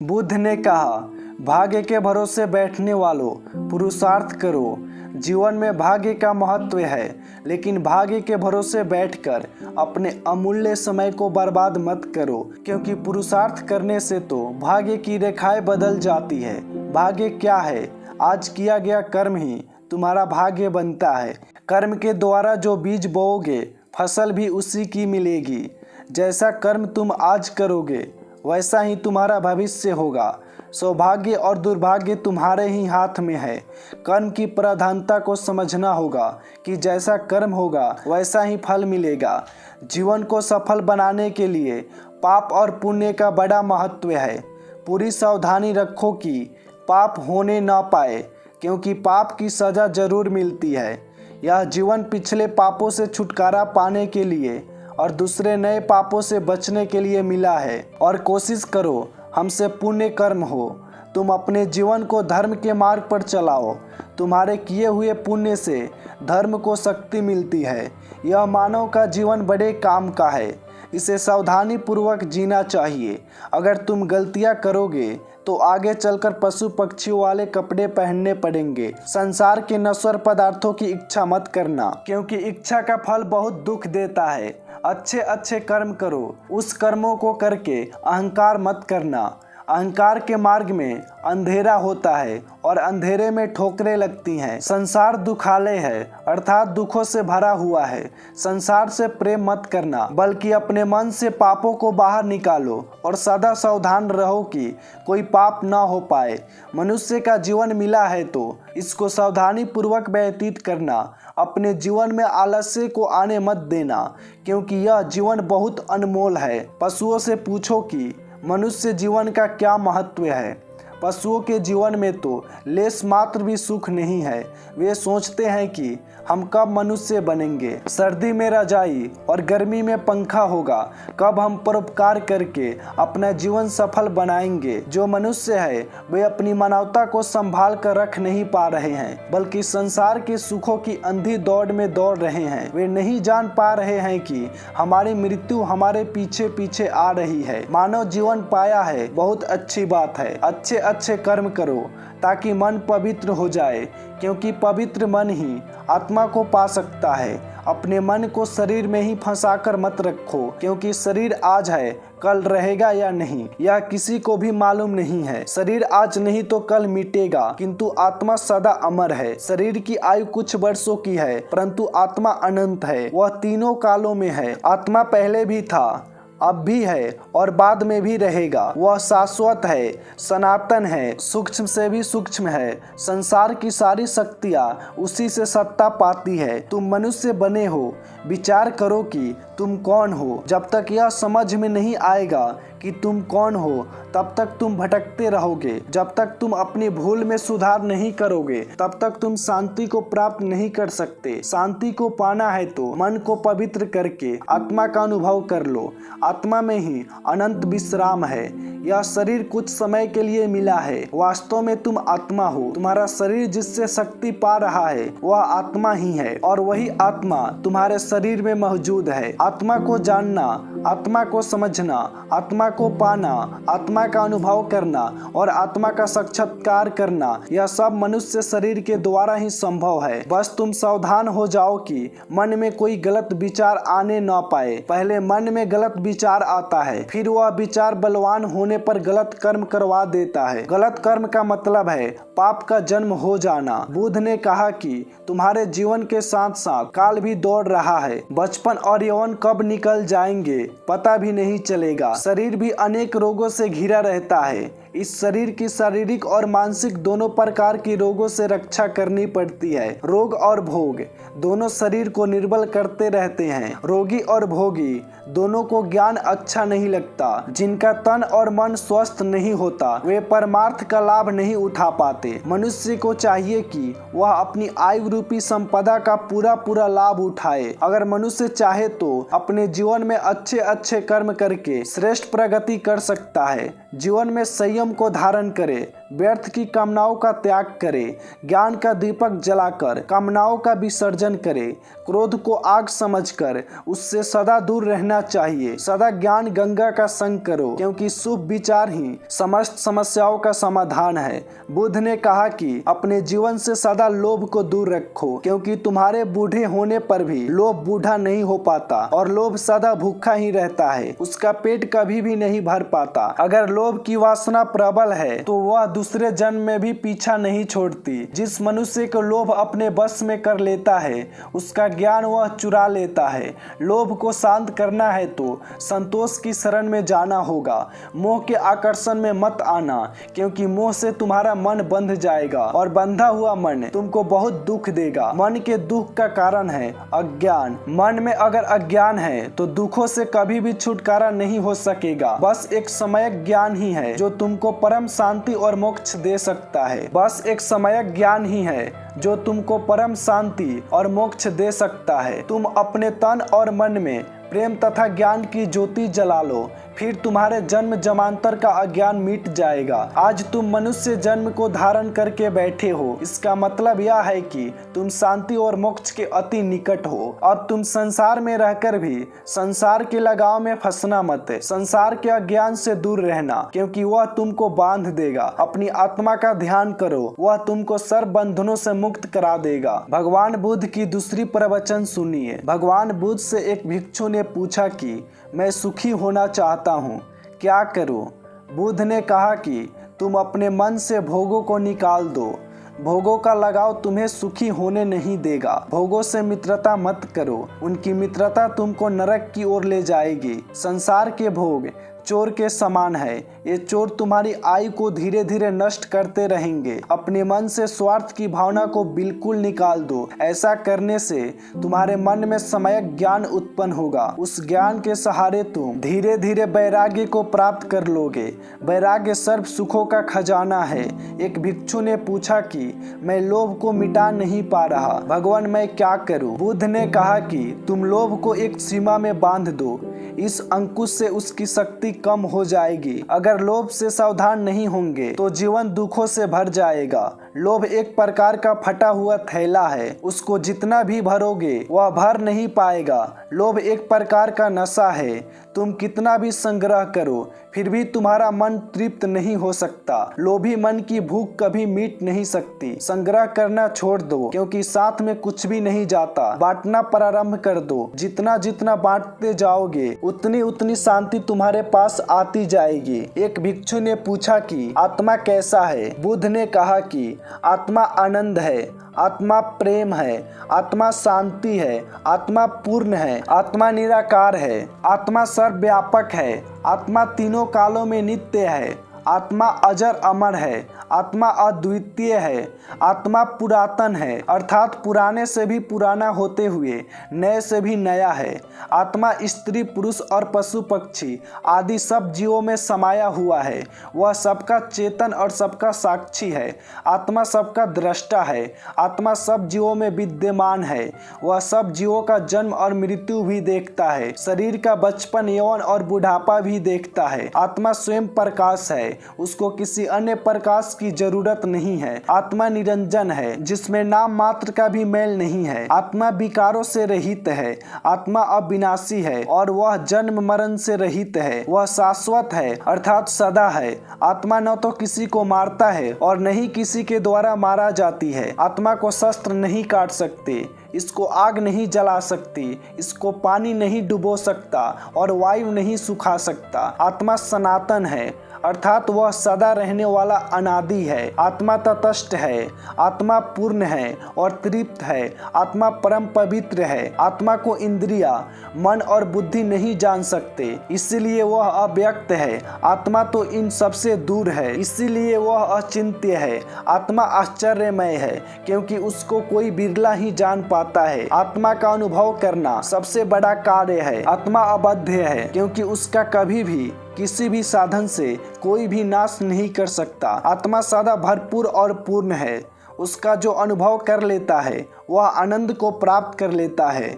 बुद्ध ने कहा, भाग्य के भरोसे बैठने वालों, पुरुषार्थ करो। जीवन में भाग्य का महत्व है, लेकिन भाग्य के भरोसे बैठकर अपने अमूल्य समय को बर्बाद मत करो, क्योंकि पुरुषार्थ करने से तो भाग्य की रेखाएं बदल जाती है। भाग्य क्या है? आज किया गया कर्म ही तुम्हारा भाग्य बनता है। कर्म के द्वारा जो बीज बोओगे, फसल भी उसी की मिलेगी। जैसा कर्म तुम आज करोगे, वैसा ही तुम्हारा भविष्य होगा। सौभाग्य और दुर्भाग्य तुम्हारे ही हाथ में है। कर्म की प्रधानता को समझना होगा कि जैसा कर्म होगा वैसा ही फल मिलेगा। जीवन को सफल बनाने के लिए पाप और पुण्य का बड़ा महत्व है। पूरी सावधानी रखो कि पाप होने ना पाए, क्योंकि पाप की सजा जरूर मिलती है। यह जीवन पिछले पापों से छुटकारा पाने के लिए और दूसरे नए पापों से बचने के लिए मिला है। और कोशिश करो हमसे पुण्य कर्म हो। तुम अपने जीवन को धर्म के मार्ग पर चलाओ। तुम्हारे किए हुए पुण्य से धर्म को शक्ति मिलती है। यह मानव का जीवन बड़े काम का है। इसे सावधानी पूर्वक जीना चाहिए। अगर तुम गलतियां करोगे तो आगे चलकर पशु पक्षियों वाले कपड़े पहनने पड़ेंगे। संसार के नश्वर पदार्थों की इच्छा मत करना, क्योंकि इच्छा का फल बहुत दुख देता है। अच्छे अच्छे कर्म करो। उस कर्मों को करके अहंकार मत करना। अहंकार के मार्ग में अंधेरा होता है और अंधेरे में ठोकरें लगती हैं। संसार दुखालय है, अर्थात दुखों से भरा हुआ है। संसार से प्रेम मत करना, बल्कि अपने मन से पापों को बाहर निकालो और सदा सावधान रहो कि कोई पाप ना हो पाए। मनुष्य का जीवन मिला है तो इसको सावधानी पूर्वक व्यतीत करना। अपने जीवन में आलस्य को आने मत देना, क्योंकि यह जीवन बहुत अनमोल है। पशुओं से पूछो कि मनुष्य जीवन का क्या महत्व है। पशुओं के जीवन में तो लेश मात्र भी सुख नहीं है। वे सोचते हैं कि हम कब मनुष्य बनेंगे, सर्दी में रजाई और गर्मी में पंखा होगा, कब हम परोपकार करके अपना जीवन सफल बनाएंगे। जो मनुष्य है वे अपनी मानवता को संभाल कर रख नहीं पा रहे हैं, बल्कि संसार के सुखों की अंधी दौड़ में दौड़ रहे हैं। वे नहीं जान पा रहे हैं कि हमारी मृत्यु हमारे पीछे पीछे आ रही है। मानव जीवन पाया है, बहुत अच्छी बात है। अच्छे अच्छे कर्म करो ताकि मन पवित्र हो जाए, क्योंकि पवित्र मन ही आत्मा को पा सकता है। अपने मन को शरीर में ही फंसाकर मत रखो, क्योंकि शरीर आज है, कल रहेगा या नहीं यह किसी को भी मालूम नहीं है। शरीर आज नहीं तो कल मिटेगा, किंतु आत्मा सदा अमर है। शरीर की आयु कुछ वर्षों की है, परंतु आत्मा अनंत है। वह तीनों कालों में है। आत्मा पहले भी था, अब भी है और बाद में भी रहेगा। वह शाश्वत है, सनातन है, सूक्ष्म से भी सूक्ष्म है। संसार की सारी शक्तियाँ उसी से सत्ता पाती है। तुम मनुष्य बने हो, विचार करो कि तुम कौन हो। जब तक यह समझ में नहीं आएगा कि तुम कौन हो, तब तक तुम भटकते रहोगे। जब तक तुम अपनी भूल में सुधार नहीं करोगे, तब तक तुम शांति को प्राप्त नहीं कर सकते। शांति को पाना है तो मन को पवित्र करके आत्मा का अनुभव कर लो। आत्मा में ही अनंत विश्राम है। यह शरीर कुछ समय के लिए मिला है, वास्तव में तुम आत्मा हो। तुम्हारा शरीर जिससे शक्ति पा रहा है वह आत्मा ही है, और वही आत्मा तुम्हारे शरीर में मौजूद है। आत्मा को जानना, आत्मा को समझना, आत्मा को पाना, आत्मा का अनुभव करना और आत्मा का साक्षात्कार करना, यह सब मनुष्य शरीर के द्वारा ही संभव है। बस तुम सावधान हो जाओ कि मन में कोई गलत विचार आने न पाए। पहले मन में गलत विचार आता है, फिर वह विचार बलवान होने पर गलत कर्म करवा देता है। गलत कर्म का मतलब है पाप का जन्म हो जाना। बुद्ध ने कहा कि तुम्हारे जीवन के साथ साथ काल भी दौड़ रहा है। बचपन और यौवन कब निकल जाएंगे पता भी नहीं चलेगा। शरीर भी अनेक रोगों से घिरा रहता है। इस शरीर की शारीरिक और मानसिक दोनों प्रकार की रोगों से रक्षा करनी पड़ती है। रोग और भोग दोनों शरीर को निर्बल करते रहते हैं। रोगी और भोगी दोनों को ज्ञान अच्छा नहीं लगता। जिनका तन और मन स्वस्थ नहीं होता, वे परमार्थ का लाभ नहीं उठा पाते। मनुष्य को चाहिए कि वह अपनी आयु रूपी संपदा का पूरा पूरा लाभ उठाए। अगर मनुष्य चाहे तो अपने जीवन में अच्छे अच्छे कर्म करके श्रेष्ठ प्रगति कर सकता है। जीवन में संयम को धारण करे, व्यर्थ की कामनाओं का त्याग करे, ज्ञान का दीपक जलाकर कामनाओं का विसर्जन करे, क्रोध को आग समझकर उससे सदा दूर रहना चाहिए। सदा ज्ञान गंगा का संग करो, क्योंकि शुभ विचार ही समस्त समस्याओं का समाधान है। बुद्ध ने कहा कि अपने जीवन से सदा लोभ को दूर रखो, क्योंकि तुम्हारे बूढ़े होने पर भी लोभ बूढ़ा नहीं हो पाता और लोभ सदा भूखा ही रहता है, उसका पेट कभी भी नहीं भर पाता। अगर लोभ की वासना प्रबल है तो वह दूसरे जन्म में भी पीछा नहीं छोड़ती। जिस मनुष्य को लोभ अपने बस में कर लेता है उसका ज्ञान वह चुरा लेता है। लोभ को शांत करना है तो संतोष की शरण में जाना होगा। मोह के आकर्षण में मत आना, क्योंकि मोह से तुम्हारा मन बंध जाएगा और बंधा हुआ मन तुमको बहुत दुख देगा। मन के दुख का कारण है अज्ञान। मन में अगर अज्ञान है तो दुखों से कभी भी छुटकारा नहीं हो सकेगा। बस एक समयक ज्ञान ही है जो तुमको परम शांति और मोक्ष दे सकता है। बस एक समयक ज्ञान ही है जो तुमको परम शांति और मोक्ष दे सकता है। तुम अपने तन और मन में प्रेम तथा ज्ञान की ज्योति जला लो, फिर तुम्हारे जन्म जमांतर का अज्ञान मिट जाएगा। आज तुम मनुष्य जन्म को धारण करके बैठे हो, इसका मतलब यह है कि तुम शांति और मोक्ष के अति निकट हो। अब तुम संसार में रहकर भी संसार के लगाव में फंसना मत। संसार के अज्ञान से दूर रहना, क्योंकि वह तुमको बांध देगा। अपनी आत्मा का ध्यान करो, वह तुमको सर्व बंधनों से मुक्त करा देगा। भगवान बुद्ध की दूसरी प्रवचन सुनिए। भगवान बुद्ध से एक भिक्षु ने पूछा कि मैं सुखी होना चाहता हूँ, क्या करूँ? बुद्ध ने कहा कि तुम अपने मन से भोगों को निकाल दो। भोगों का लगाव तुम्हें सुखी होने नहीं देगा। भोगों से मित्रता मत करो, उनकी मित्रता तुमको नरक की ओर ले जाएगी। संसार के भोग चोर के समान है, ये चोर तुम्हारी आयु को धीरे धीरे नष्ट करते रहेंगे। अपने मन से स्वार्थ की भावना को बिल्कुल निकाल दो। ऐसा करने से तुम्हारे मन में सम्यक ज्ञान उत्पन्न होगा। उस ज्ञान के सहारे तुम धीरे धीरे वैराग्य को प्राप्त कर लोगे। वैराग्य सर्व सुखों का खजाना है। एक भिक्षु ने पूछा कि मैं लोभ को मिटा नहीं पा रहा, भगवान मैं क्या करूं? बुद्ध ने कहा कि तुम लोभ को एक सीमा में बांध दो, इस अंकुश से उसकी शक्ति कम हो जाएगी। अगर लोभ से सावधान नहीं होंगे तो जीवन दुखों से भर जाएगा। लोभ एक प्रकार का फटा हुआ थैला है, उसको जितना भी भरोगे वह भर नहीं पाएगा। लोभ एक प्रकार का नशा है, तुम कितना भी संग्रह करो फिर भी तुम्हारा मन तृप्त नहीं हो सकता। लोभी मन की भूख कभी मिट नहीं सकती। संग्रह करना छोड़ दो, क्योंकि साथ में कुछ भी नहीं जाता। बांटना प्रारंभ कर दो, जितना जितना बांटते जाओगे उतनी उतनी शांति तुम्हारे पास आती जाएगी। एक भिक्षु ने पूछा कि आत्मा कैसा है? बुद्ध ने कहा कि आत्मा आनंद है, आत्मा प्रेम है, आत्मा शांति है, आत्मा पूर्ण है, आत्मा निराकार है, आत्मा सर्वव्यापक है, आत्मा तीनों कालों में नित्य है, आत्मा अजर अमर है, आत्मा अद्वितीय है, आत्मा पुरातन है, अर्थात पुराने से भी पुराना होते हुए नए से भी नया है। आत्मा स्त्री पुरुष और पशु पक्षी आदि सब जीवों में समाया हुआ है। वह सबका चेतन और सबका साक्षी है। आत्मा सबका दृष्टा है। आत्मा सब जीवों में विद्यमान है। वह सब जीवों का जन्म और मृत्यु भी देखता है, शरीर का बचपन, यौवन और बुढ़ापा भी देखता है। आत्मा स्वयं प्रकाश है, उसको किसी अन्य प्रकाश की जरूरत नहीं है। आत्मा निरंजन है, जिसमें नाम मात्र का भी मैल नहीं है। आत्मा विकारों से रहित है। आत्मा अविनाशी है और वह जन्म मरण से रहित है। वह शाश्वत है, अर्थात सदा है। आत्मा न तो किसी को मारता है और न ही किसी के द्वारा मारा जाती है। आत्मा को शस्त्र नहीं काट सकते, इसको आग नहीं जला सकती, इसको पानी नहीं डुबो सकता और वायु नहीं सुखा सकता। आत्मा सनातन है, अर्थात वह सदा रहने वाला अनादि है। आत्मा तटस्थ है, आत्मा पूर्ण है और तृप्त है। आत्मा परम पवित्र है। आत्मा को इंद्रिया, मन और बुद्धि नहीं जान सकते, इसीलिए वह अव्यक्त है। आत्मा तो इन सबसे दूर है, इसीलिए वह अचिंत्य है। आत्मा आश्चर्यमय है, क्योंकि उसको कोई बिरला ही जान पाता है। आत्मा का अनुभव करना सबसे बड़ा कार्य है। आत्मा अबाध्य है, क्योंकि उसका कभी भी किसी भी साधन से कोई भी नाश नहीं कर सकता। आत्मा सदा भरपूर और पूर्ण है। उसका जो अनुभव कर लेता है वह आनंद को प्राप्त कर लेता है।